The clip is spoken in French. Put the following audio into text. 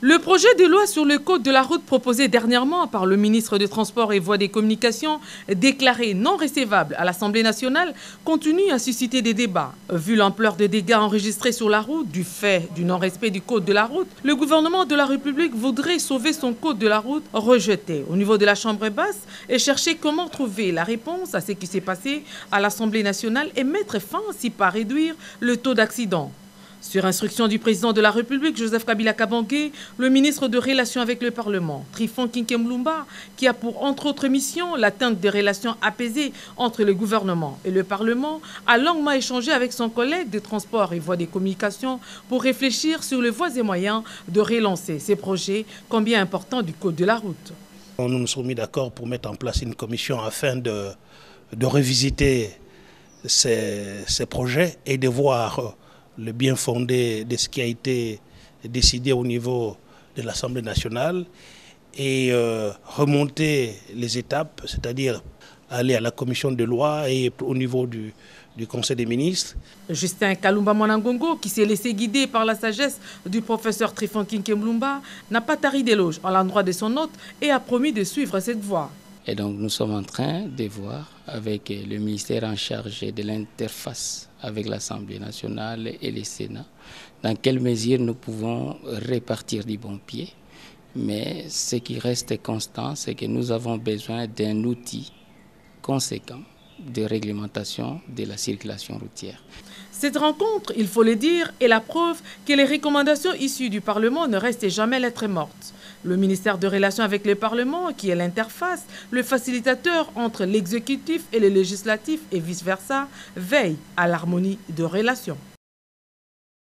Le projet de loi sur le code de la route proposé dernièrement par le ministre des Transports et Voies des Communications, déclaré non recevable à l'Assemblée nationale, continue à susciter des débats. Vu l'ampleur des dégâts enregistrés sur la route du fait du non-respect du code de la route, le gouvernement de la République voudrait sauver son code de la route rejeté au niveau de la Chambre basse et chercher comment trouver la réponse à ce qui s'est passé à l'Assemblée nationale et mettre fin ainsi par réduire le taux d'accident. Sur instruction du président de la République, Joseph Kabila Kabange, le ministre de Relations avec le Parlement, Tryphon Kinké Mlumba, qui a pour entre autres missions l'atteinte des relations apaisées entre le gouvernement et le Parlement, a longuement échangé avec son collègue des Transports et Voies des Communications pour réfléchir sur les voies et moyens de relancer ces projets combien importants du Code de la route. Nous nous sommes mis d'accord pour mettre en place une commission afin de revisiter ces projets et de voir le bien fondé de ce qui a été décidé au niveau de l'Assemblée nationale et remonter les étapes, c'est-à-dire aller à la commission de loi et au niveau du Conseil des ministres. Justin Kalumba Mwanangongo, qui s'est laissé guider par la sagesse du professeur Tryphon Kinké Mlumba, n'a pas tari d'éloge à l'endroit de son hôte et a promis de suivre cette voie. Et donc nous sommes en train de voir avec le ministère en charge de l'interface avec l'Assemblée nationale et le Sénat, dans quelle mesure nous pouvons répartir du bon pied. Mais ce qui reste constant, c'est que nous avons besoin d'un outil conséquent de réglementation de la circulation routière. Cette rencontre, il faut le dire, est la preuve que les recommandations issues du Parlement ne restent jamais lettre morte. Le ministère de Relations avec le Parlement, qui est l'interface, le facilitateur entre l'exécutif et le législatif et vice-versa, veille à l'harmonie de relations.